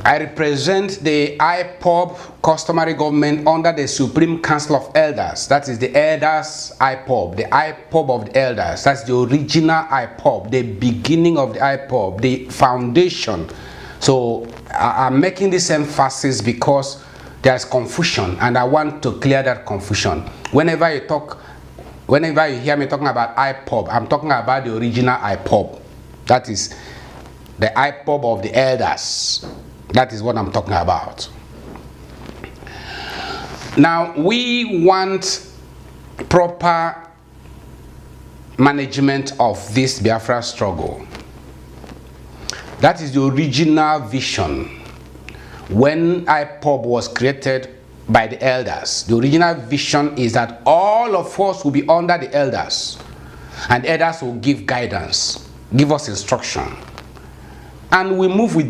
I represent the IPOB customary government under the Supreme Council of Elders. That is the elders IPOB, the IPOB of the elders. That's the original IPOB, the beginning of the IPOB, the foundation. So I'm making this emphasis because there's confusion, and I want to clear that confusion. Whenever you hear me talking about IPOB, I'm talking about the original IPOB. That is the IPOB of the elders. That is what I'm talking about. Now, we want proper management of this Biafra struggle. That is the original vision. When IPOB was created by the elders, the original vision is that all of us will be under the elders, and elders will give guidance, give us instruction, and we move with